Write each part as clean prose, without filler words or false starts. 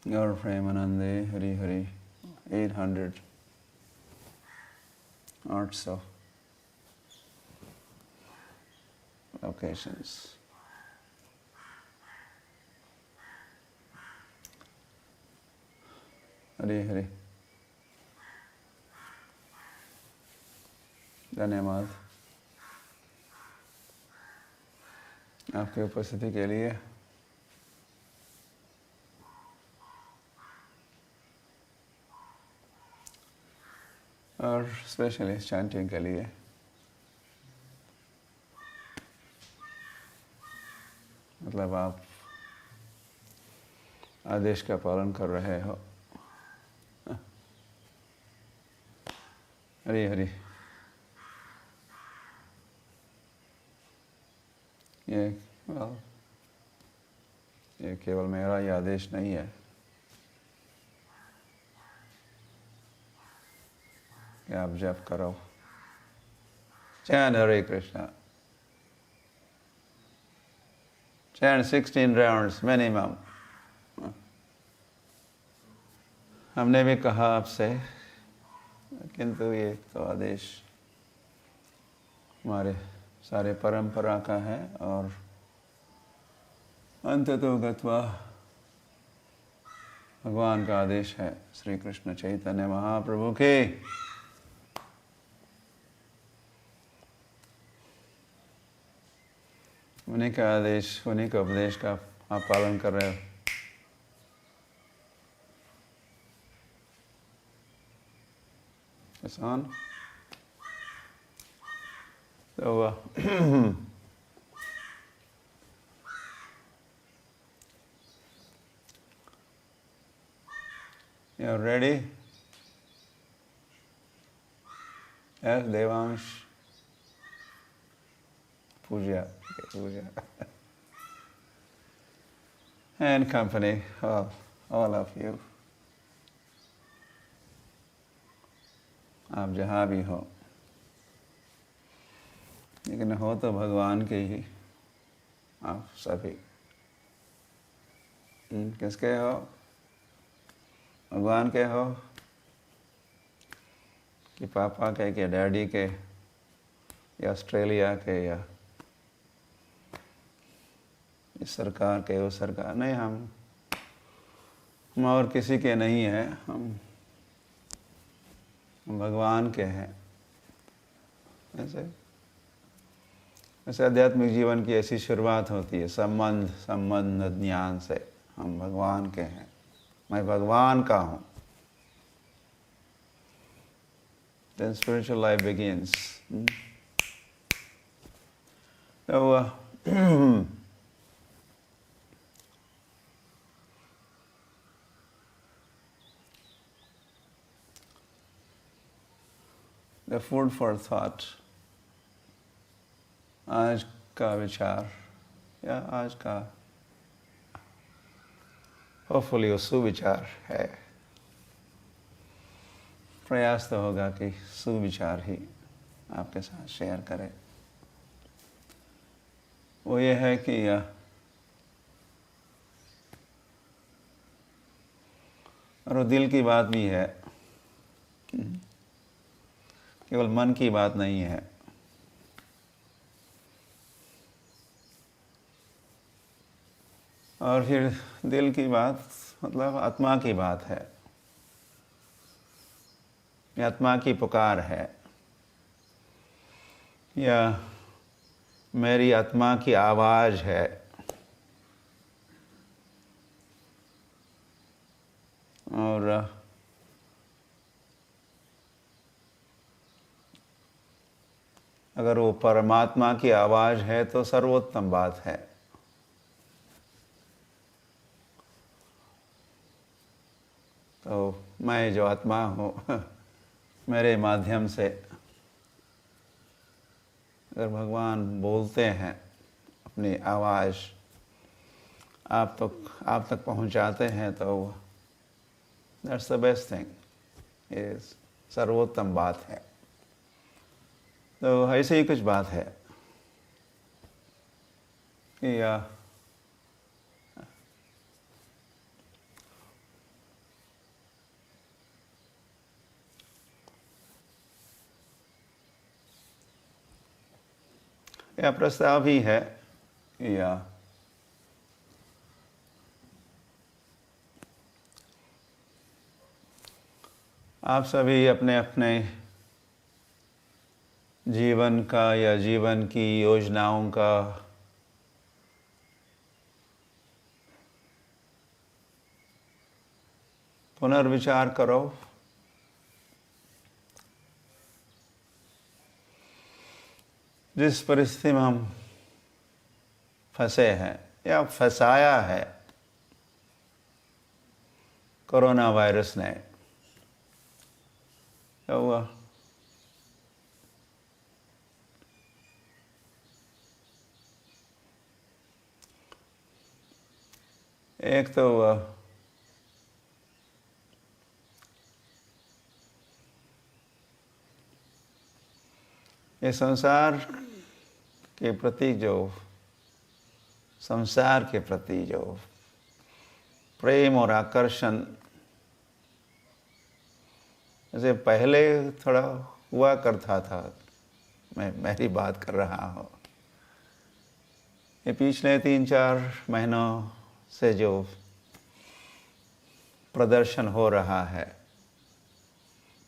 Gaur Premanande Hari Hari 800 or so locations. Hari Hari. धन्यवाद आपकी उपस्थिति के लिए। और स्पेशली चैंटिंग के लिए। मतलब आप आदेश का पालन कर रहे हो। हरी हरी। ये केवल मेरा ही आदेश नहीं है कि आप जप करो। Chant Hare Krishna. Chant 16 rounds minimum. हमने भी कहा आपसे, किंतु ये तो आदेश हमारे सारे परंपरा का है और अंततो गत्वा भगवान का आदेश है। श्री कृष्ण चैतन्य महाप्रभु के उन्हीं का आदेश, उन्हीं का उपदेश का आप पालन कर रहे हो। It's on. So, you're ready? Yes, Devansh? Puja. Okay, Puja. And company, all of you. आप जहाँ भी हो, लेकिन हो तो भगवान के ही आप सभी। किसके हो? भगवान के हो कि पापा के, कि डैडी के, या ऑस्ट्रेलिया के, या इस सरकार के, वो सरकार? नहीं, हम और किसी के नहीं हैं, हम भगवान के हैं। ऐसे आध्यात्मिक जीवन की ऐसी शुरुआत होती है, संबंध ज्ञान से। हम भगवान के हैं, मैं भगवान का हूँ। Then spiritual life begins. So, the food for thought, आज का विचार या आज का होपफुली वो सुविचार है। प्रयास तो होगा कि सुविचार ही आपके साथ शेयर करें। वो ये है कि और वो दिल की बात भी है, केवल मन की बात नहीं है। और फिर दिल की बात मतलब आत्मा की बात है, या आत्मा की पुकार है, या मेरी आत्मा की आवाज़ है। और अगर वो परमात्मा की आवाज़ है तो सर्वोत्तम बात है। तो मैं जो आत्मा हूँ, मेरे माध्यम से अगर भगवान बोलते हैं, अपनी आवाज़ आप तक पहुँचाते हैं, तो दैट्स द बेस्ट थिंग, ये सर्वोत्तम बात है। तो ऐसे ही कुछ बात है कि या प्रस्ताव ही है, या आप सभी अपने अपने जीवन का या जीवन की योजनाओं का पुनर्विचार करो। जिस परिस्थिति में हम फंसे हैं या फंसाया है कोरोना वायरस ने, क्या हुआ? एक तो ये संसार के प्रति संसार के प्रति जो प्रेम और आकर्षण जैसे पहले थोड़ा हुआ करता था, मेरी बात कर रहा हूँ, ये पिछले 3-4 महीनों से जो प्रदर्शन हो रहा है,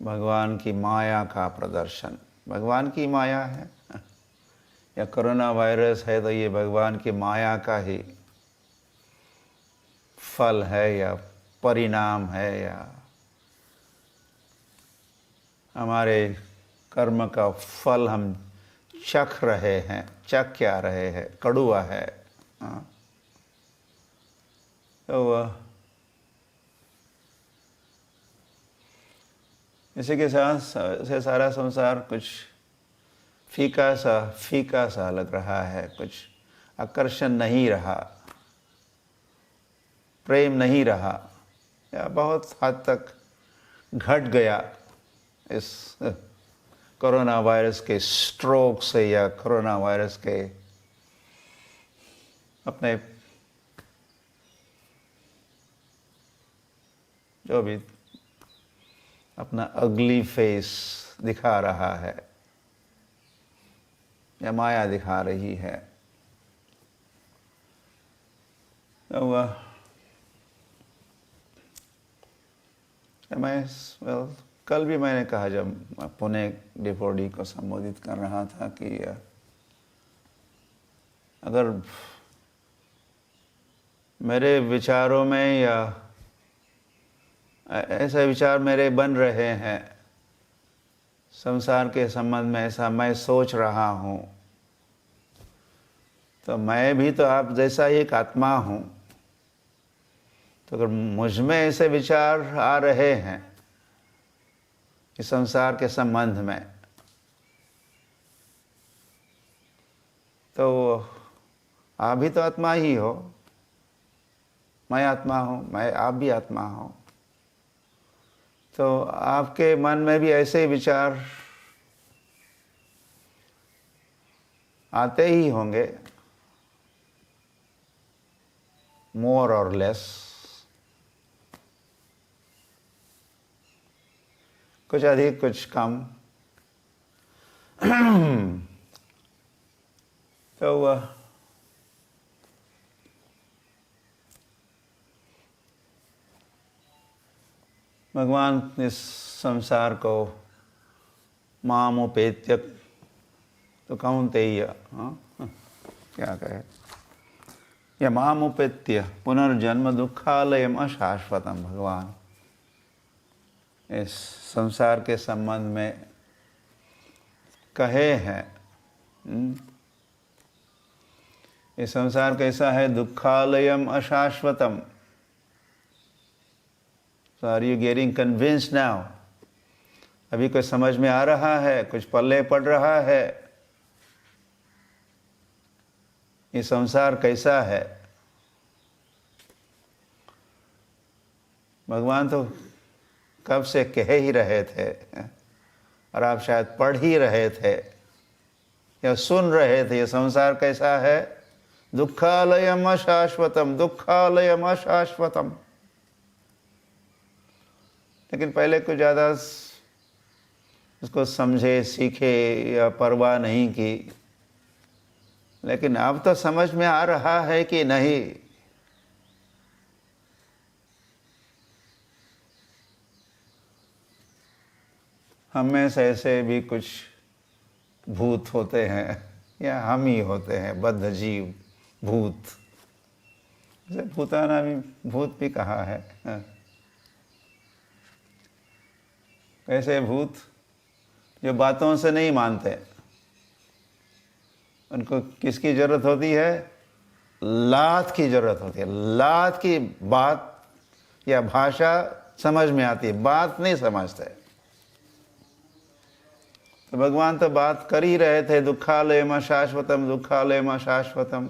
भगवान की माया का प्रदर्शन। भगवान की माया है या कोरोना वायरस है, तो ये भगवान की माया का ही फल है या परिणाम है, या हमारे कर्म का फल हम चख रहे हैं, चख क्या रहे हैं, कड़वा है। तो इसी के साथ से सारा संसार कुछ फीका सा लग रहा है, कुछ आकर्षण नहीं रहा, प्रेम नहीं रहा, या बहुत हद तक घट गया इस कोरोना वायरस के स्ट्रोक से, या कोरोना वायरस के अपने जो भी अपना अगली फेस दिखा रहा है या माया दिखा रही है। तो कल भी मैंने कहा, जब पुणे डिपोडी को संबोधित कर रहा था, कि अगर मेरे विचारों में या ऐसे विचार मेरे बन रहे हैं संसार के संबंध में, ऐसा मैं सोच रहा हूँ, तो मैं भी तो आप जैसा ही एक आत्मा हूँ। तो अगर मुझ में ऐसे विचार आ रहे हैं इस संसार के संबंध में, तो आप भी तो आत्मा ही हो, मैं आत्मा हूँ, आप भी आत्मा हो। तो आपके मन में भी ऐसे विचार आते ही होंगे, मोर और लेस, कुछ अधिक कुछ कम। तो भगवान इस संसार को मामुपेत्य, तो कौन्तेय, क्या कहे, या मामुपेत्य पुनर्जन्म दुखालयम अशाश्वतम, भगवान इस संसार के संबंध में कहे हैं। ये संसार कैसा है? दुखालयम अशाश्वतम। So are you getting convinced now? अभी कुछ समझ में आ रहा है, कुछ पल्ले पड़ रहा है, ये संसार कैसा है? भगवान तो कब से कह ही रहे थे, और आप शायद पढ़ ही रहे थे या सुन रहे थे, ये संसार कैसा है? दुखालयम अशाश्वतम, दुखालयम अशाश्वतम। लेकिन पहले कुछ ज़्यादा उसको समझे, सीखे या परवाह नहीं की, लेकिन अब तो समझ में आ रहा है कि नहीं। हम में से ऐसे भी कुछ भूत होते हैं, या हम ही होते हैं बद्ध जीव भूत। जैसे भूताना भी भूत भी कहा है। कैसे भूत? जो बातों से नहीं मानते, उनको किसकी जरूरत होती है? लात की जरूरत होती है। लात की बात या भाषा समझ में आती है, बात नहीं समझते। तो भगवान तो बात कर ही रहे थे, दुखालयम शाश्वतम, दुखालयम शाश्वतम,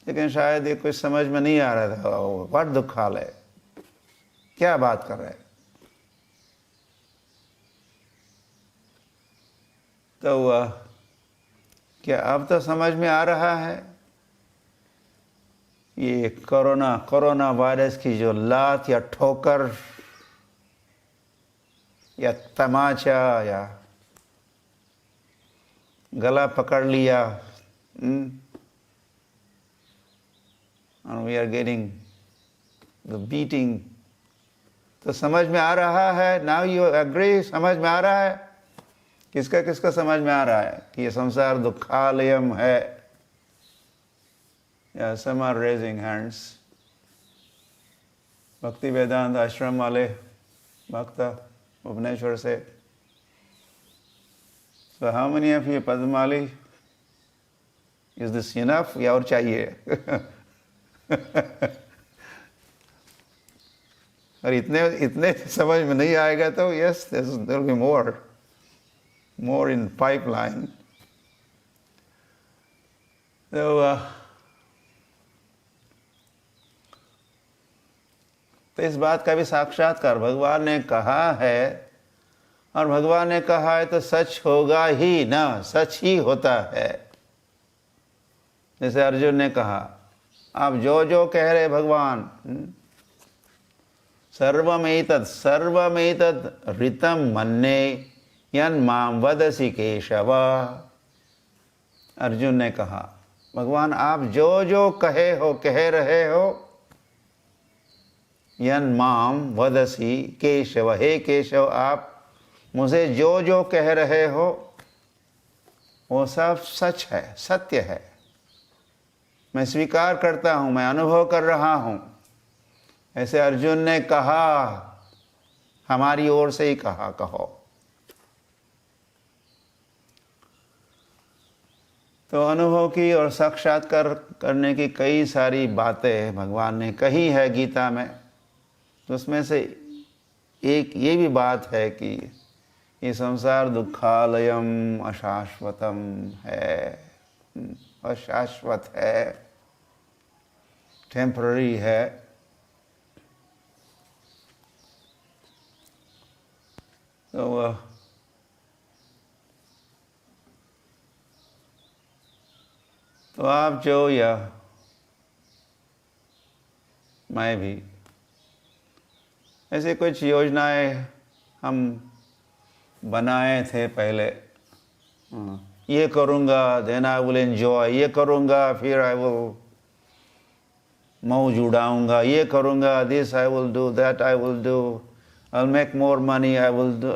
लेकिन शायद ये कुछ समझ में नहीं आ रहा था। व्हाट दुखालय, क्या बात कर रहे हैं? तो क्या अब तो समझ में आ रहा है? ये कोरोना वायरस की जो लात या ठोकर या तमाचा या गला पकड़ लिया, and we are getting the beating, तो समझ में आ रहा है? Now you agree? समझ में आ रहा है? किसका किसका समझ में आ रहा है कि ये संसार दुखालयम है? या some are raising hands. भक्ति वेदांत आश्रम वाले भक्त भुवनेश्वर से। So how many of you Padmali? Is this enough या और चाहिए? और इतने समझ में नहीं आएगा तो yes, there will be more in pipeline. तो इस बात का भी साक्षात्कार भगवान ने कहा है, और भगवान ने कहा है तो सच होगा ही ना, सच ही होता है। जैसे अर्जुन ने कहा, आप जो जो कह रहे भगवान, सर्वमेतत् ऋतं मन्ये यन्मां वदसि केशव। अर्जुन ने कहा, भगवान आप जो जो कह रहे हो, यन्मां वदसि केशव, हे केशव आप मुझे जो जो कह रहे हो वो सब सच है, सत्य है। मैं स्वीकार करता हूं, मैं अनुभव कर रहा हूं। ऐसे अर्जुन ने कहा, हमारी ओर से ही कहा, कहो। तो अनुभव की और साक्षात्कार करने की कई सारी बातें भगवान ने कही है गीता में। तो उसमें से एक ये भी बात है कि ये संसार दुखालयम अशाश्वतम है, अशाश्वत है, टेम्पररी है। तो आप जो या मैं भी ऐसे कुछ योजनाएं हम बनाए थे पहले। ये करूँगा देन आई विल एंजॉय, ये करूँगा फिर आई विल मौज उड़ाऊँगा, ये करूँगा this I will do, that I will do, I will make more money, I will do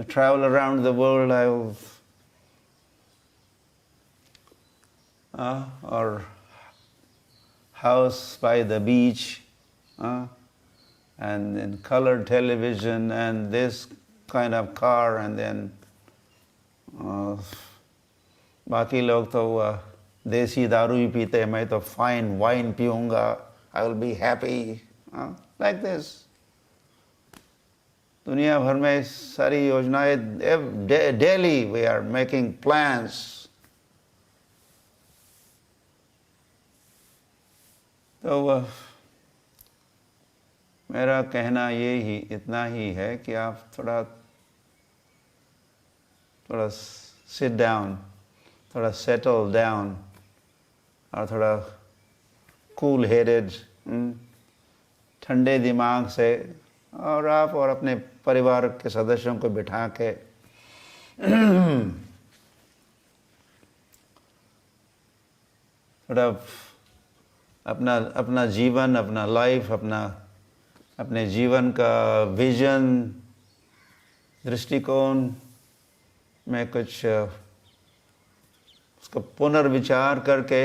travel around the world, I will or house by the beach, and then colored television and this kind of car, and then बाकी लोग तो देसी दारू ही पीते हैं, मैं तो fine wine पीऊँगा, I will be happy, like this. दुनिया भर में सारी योजनाएं, daily we are making plans. तो मेरा कहना ये ही इतना ही है कि आप थोड़ा सिट डाउन, थोड़ा सेटल डाउन, और थोड़ा कूल हेडेड, ठंडे दिमाग से, और आप और अपने परिवार के सदस्यों को बिठा के थोड़ा अपना अपना जीवन, अपना लाइफ, अपने जीवन का विजन, दृष्टिकोण में कुछ उसको पुनर्विचार करके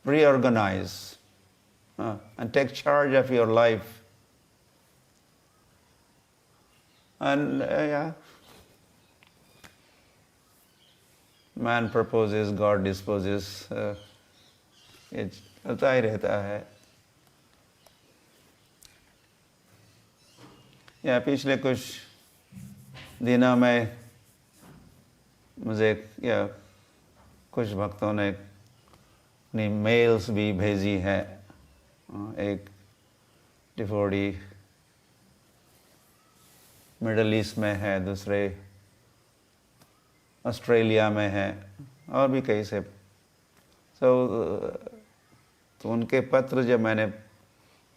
reorganize and take charge of your life. And yeah, man proposes, God disposes. ये चलता ही रहता है. या पिछले कुछ दिनों में मुझे या कुछ भक्तों ने अपनी मेल्स भी भेजी हैं. एक डिवोटी मिडल ईस्ट में है, दूसरे ऑस्ट्रेलिया में है, और भी कई से. तो उनके पत्र जब मैंने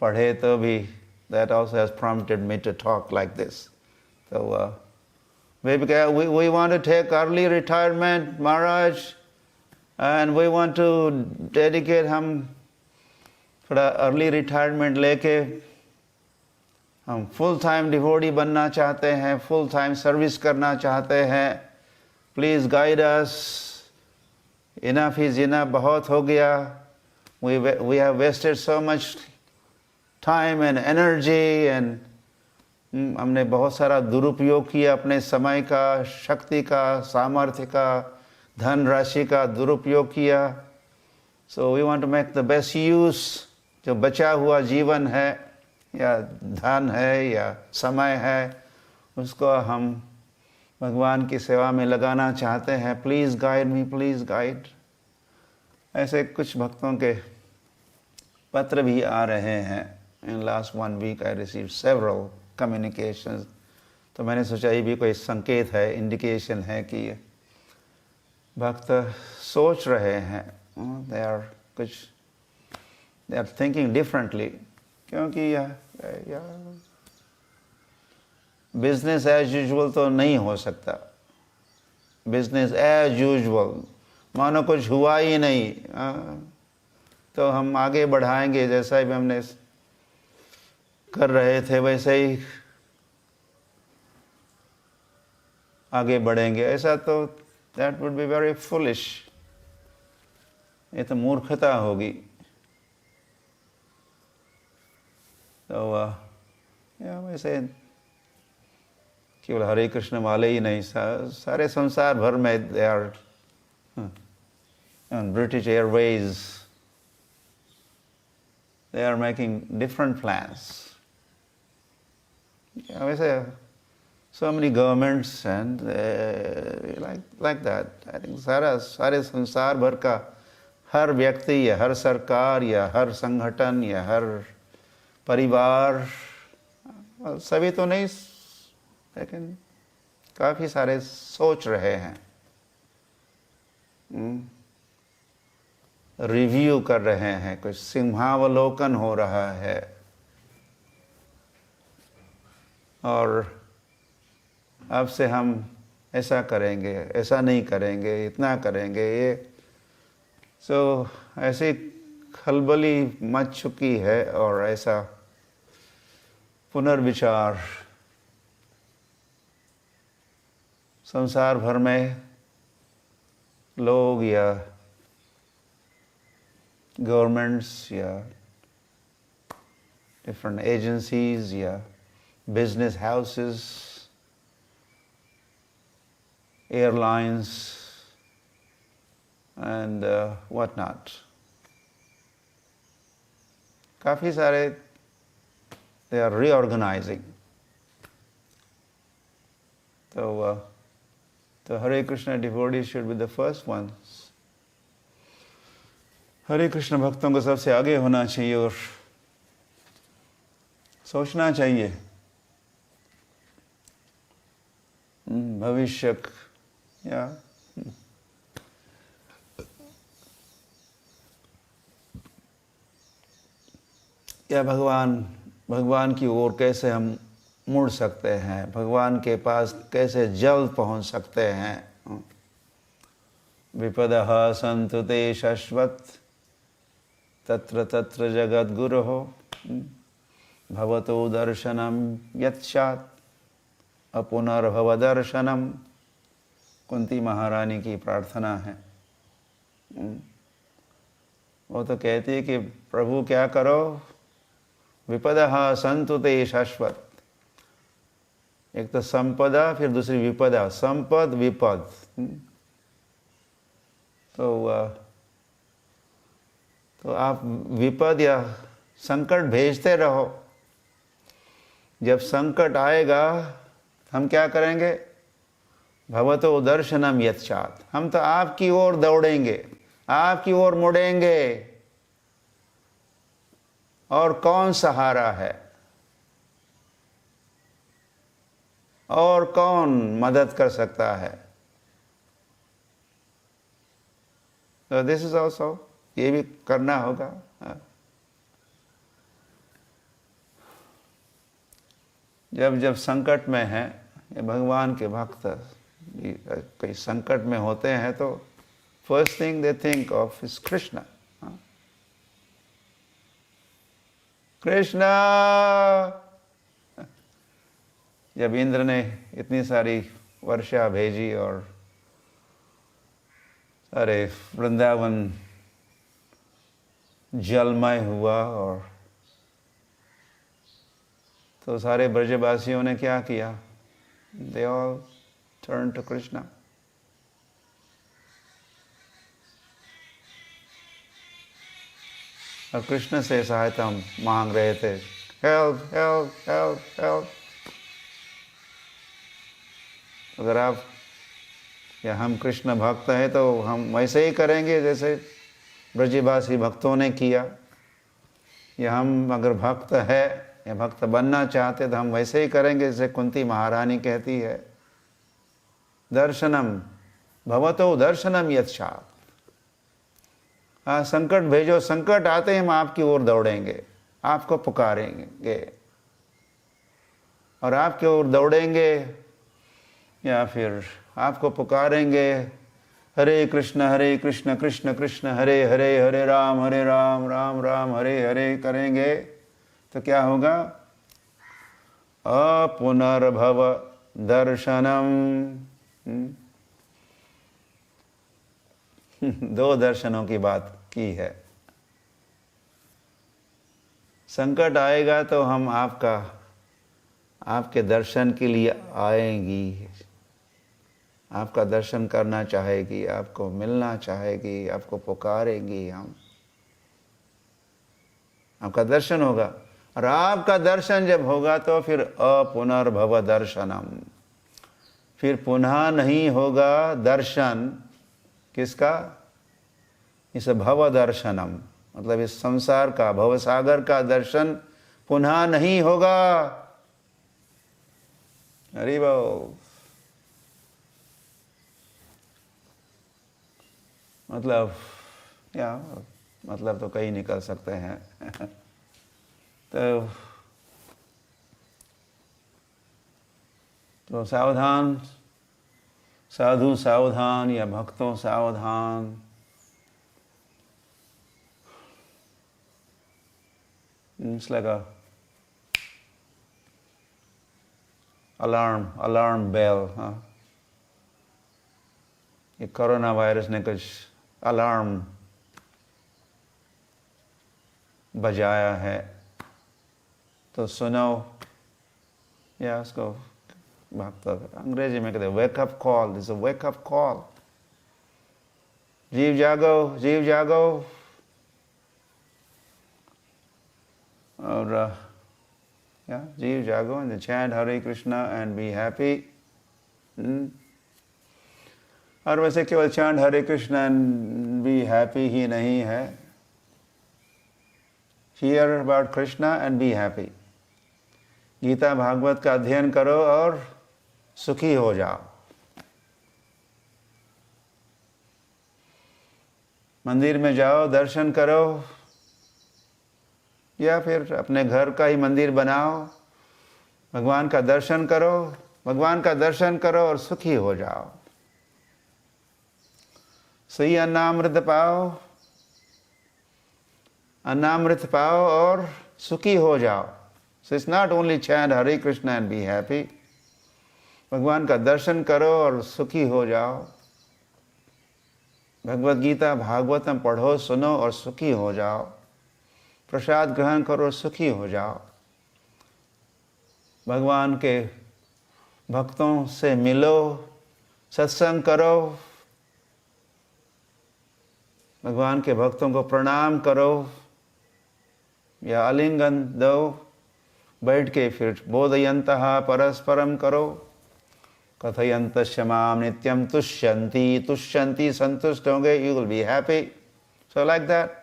पढ़े तो भी that also has prompted me to talk like this. So we want to take early retirement, Maharaj, and we want to dedicate हम थोड़ा early retirement लेके हम full time devotee बनना चाहते हैं, full time service करना चाहते हैं. Please guide us. Enough is enough. बहुत हो गया. We have wasted so much time and energy and हमने बहुत सारा दुरुपयोग किया अपने समय का, शक्ति का, सामर्थ्य का, धन राशि का दुरुपयोग किया. So we want to make the best use. जो बचा हुआ जीवन है या धन है या समय है, उसको हम भगवान की सेवा में लगाना चाहते हैं. Please guide me, please guide. ऐसे कुछ भक्तों के पत्र भी आ रहे हैं. In last 1 week I received several communications. तो मैंने सोचा ये भी कोई संकेत है, इंडिकेशन है कि भक्त सोच रहे हैं. they are thinking differently. क्योंकि बिजनेस एज यूजुअल तो नहीं हो सकता. बिजनेस एज यूजुअल मानो कुछ हुआ ही नहीं. तो हम आगे बढ़ाएंगे जैसा भी हमने कर रहे थे वैसे ही आगे बढ़ेंगे. ऐसा तो that would be very foolish. ये तो मूर्खता होगी. तो वैसे केवल हरे कृष्ण वाले ही नहीं, सारे संसार भर में they are on British Airways they are making different plans. वैसे so many governments and like that. I think सारे संसार भर का हर व्यक्ति या हर सरकार या हर संगठन या हर परिवार, सभी तो नहीं लेकिन काफी सारे सोच रहे हैं, रिव्यू कर रहे हैं, कुछ सिंहावलोकन हो रहा है. और अब से हम ऐसा करेंगे, ऐसा नहीं करेंगे, इतना करेंगे. ये ऐसी खलबली मच चुकी है और ऐसा पुनर्विचार संसार भर में लोग या गवर्नमेंट्स या डिफरेंट एजेंसीज या business houses, airlines, and whatnot. काफी सारे they are reorganizing. So Hare Krishna devotees should be the first ones. हरे कृष्ण भक्तों को सबसे आगे होना चाहिए और सोचना चाहिए भविष्य या भगवान की ओर कैसे हम मुड़ सकते हैं, भगवान के पास कैसे जल्द पहुंच सकते हैं। विपदः सन्तु ते शश्वत् तत्र तत्र जगद्गुरोः भवतो दर्शनम यत्स्यात् अपुनर्भव दर्शनम। कुंती महारानी की प्रार्थना है। वो तो कहती है कि प्रभु क्या करो, विपदः सन्तु ते शाश्वत। एक तो संपदा, फिर दूसरी विपदा, संपद विपद। तो आप विपद या संकट भेजते रहो। जब संकट आएगा हम क्या करेंगे, भवतो दर्शनम यत्स्यात्, हम तो आपकी ओर दौड़ेंगे, आपकी ओर मुड़ेंगे। और कौन सहारा है, और कौन मदद कर सकता है। तो दिस इज ऑल्सो, ये भी करना होगा। जब जब संकट में है, ये भगवान के भक्त कई संकट में होते हैं तो first thing they think of is Krishna. Krishna. जब इंद्र ने इतनी सारी वर्षा भेजी और अरे वृंदावन जलमय हुआ, और तो सारे ब्रजवासियों ने क्या किया, they all turn to Krishna. और कृष्ण से सहायता मांग रहे थे, हेल्प हेल्प हेल्प हेल्प। अगर आप या हम कृष्ण भक्त हैं तो हम वैसे ही करेंगे जैसे ब्रजवासी भक्तों ने किया। या हम अगर भक्त है या भक्त बनना चाहते तो हम वैसे ही करेंगे जैसे कुंती महारानी कहती है, दर्शनम भवतो दर्शनम यत्स्यात्। हाँ, संकट भेजो, संकट आते ही हम आपकी ओर दौड़ेंगे, आपको पुकारेंगे और आपकी ओर दौड़ेंगे, या फिर आपको पुकारेंगे, हरे कृष्ण कृष्ण कृष्ण हरे हरे, हरे राम राम राम हरे हरे करेंगे तो क्या होगा, अपुनर्भव दर्शनम। दो दर्शनों की बात की है। संकट आएगा तो हम आपके दर्शन के लिए आएंगी, आपका दर्शन करना चाहेगी, आपको मिलना चाहेगी, आपको पुकारेंगी हम, आपका दर्शन होगा। और आपका दर्शन जब होगा तो फिर अपुनर्भव दर्शनम, फिर पुनः नहीं होगा दर्शन किसका, इस भव दर्शनम, मतलब इस संसार का, भवसागर का दर्शन पुनः नहीं होगा। हरि बोल। मतलब तो कई निकल सकते हैं। तो सावधान, साधु सावधान या भक्तों सावधान। It's like a alarm bell, हाँ। ये कोरोना वायरस ने कुछ अलार्म बजाया है तो सुनो, या उसको भक्त अंग्रेजी में कहते हैं wake up call, this a wake up call. जीव जागो, जीव जागो। और जीव जागो and chant Hare Krishna and be happy। और वैसे केवल chant Hare Krishna and be happy ही नहीं है, hear about Krishna and be happy। Gita Bhagavat का अध्ययन करो और सुखी हो जाओ। मंदिर में जाओ, दर्शन करो, या फिर अपने घर का ही मंदिर बनाओ भगवान का दर्शन करो, भगवान का दर्शन करो और सुखी हो जाओ। सही अन्नामृत पाओ, अन्नामृत पाओ और सुखी हो जाओ। So it's not only chant Hare Krishna and be happy. भगवान का दर्शन करो और सुखी हो जाओ। भगवत गीता भागवतम पढ़ो, सुनो और सुखी हो जाओ। प्रसाद ग्रहण करो, सुखी हो जाओ। भगवान के भक्तों से मिलो, सत्संग करो, भगवान के भक्तों को प्रणाम करो या आलिंगन दो, बैठ के फिर बोधयन्तः परस्परम करो। कथयन्तश्च माम नित्यम तुष्यन्ति, तुष्यन्ति संतुष्ट होंगे, you will be happy. So like that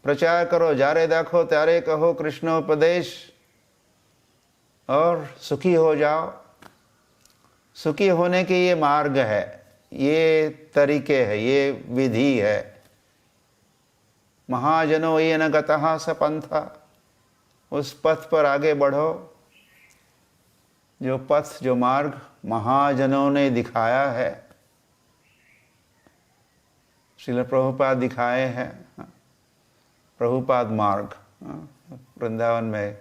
प्रचार करो, जारे देखो त्यारे कहो कृष्णोपदेश, और सुखी हो जाओ। सुखी होने के ये मार्ग है, ये तरीके है, ये विधि है। महाजनो ये न गतः स पंथा, उस पथ पर आगे बढ़ो जो पथ, जो मार्ग महाजनों ने दिखाया है। श्रील प्रभुपाद दिखाए हैं, प्रभुपाद मार्ग। वृंदावन में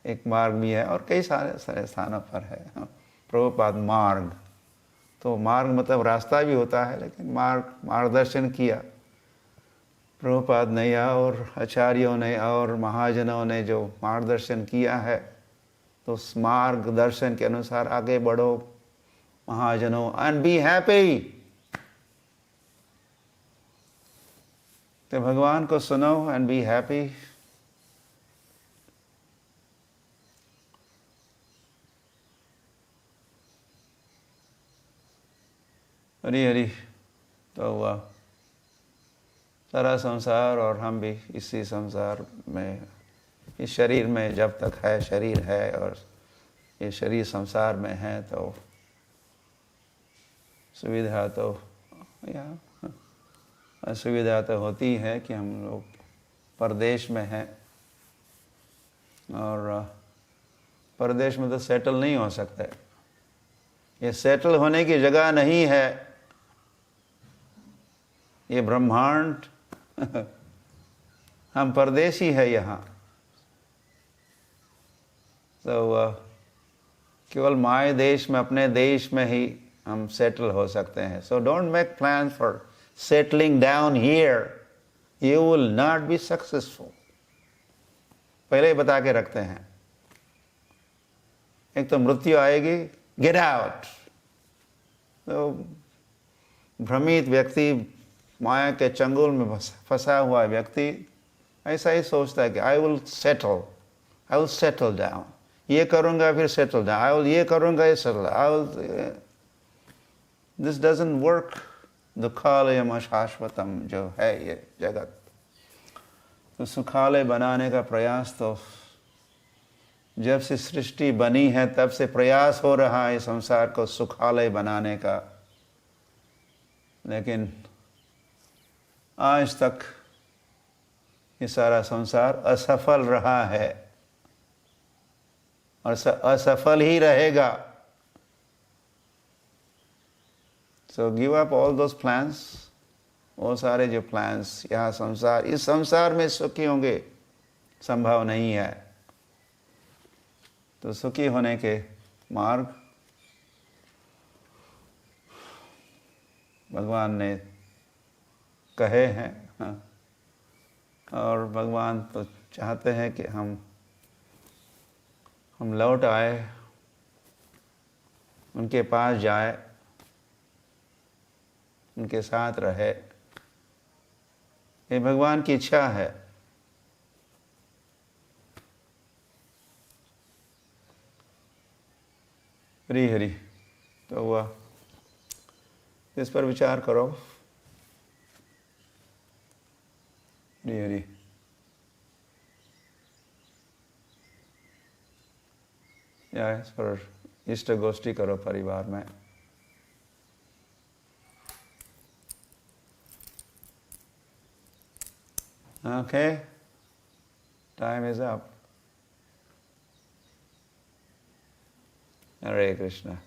एक मार्ग भी है और कई सारे स्थानों पर है प्रभुपाद मार्ग। तो मार्ग मतलब रास्ता भी होता है, लेकिन मार्गदर्शन किया प्रभुपाद ने और आचार्यों ने और महाजनों ने जो मार्गदर्शन किया है, तो उस मार्गदर्शन के अनुसार आगे बढ़ो महाजनों, एंड बी हैप्पी। तो भगवान को सुनो and be happy. Hari Hari. तो हुआ सारा संसार और हम भी इसी संसार में, इस शरीर में जब तक है, शरीर है और ये शरीर संसार में है, तो सुविधा तो या असुविधा तो होती है कि हम लोग परदेश में हैं और परदेश में तो सेटल नहीं हो सकते। ये सेटल होने की जगह नहीं है, ये ब्रह्मांड हम परदेशी है यहाँ। तो केवल माय देश में, अपने देश में ही हम सेटल हो सकते हैं। So don't make plan for settling down here, you will not be successful. पहले ही बता के रखते हैं, एक तो मृत्यु आएगी, गेट आउट। तो भ्रमित व्यक्ति, माया के चंगुल में फंसा हुआ व्यक्ति ऐसा ही सोचता है कि आई विल सेटल डाउन, ये करूंगा फिर सेटल डाउन, आई विल ये करूंगा ये settle, I will, this doesn't work. दुखालयम अशाश्वतम जो है ये जगत, तो सुखालय बनाने का प्रयास तो जब से सृष्टि बनी है तब से प्रयास हो रहा है संसार को सुखालय बनाने का, लेकिन आज तक ये सारा संसार असफल रहा है और असफल ही रहेगा। So give up all those plans, वो सारे जो प्लान्स, यहाँ संसार, इस संसार में सुखी होंगे संभव नहीं है। तो सुखी होने के मार्ग भगवान ने कहे हैं, हाँ। और भगवान तो चाहते हैं कि हम लौट आए, उनके पास जाए, उनके साथ रहे। ये भगवान की इच्छा है। हरी हरी। तो हुआ, इस पर विचार करो। हरी हरी। या इस पर इष्ट गोष्ठी करो परिवार में। Okay, time is up. Hare Krishna.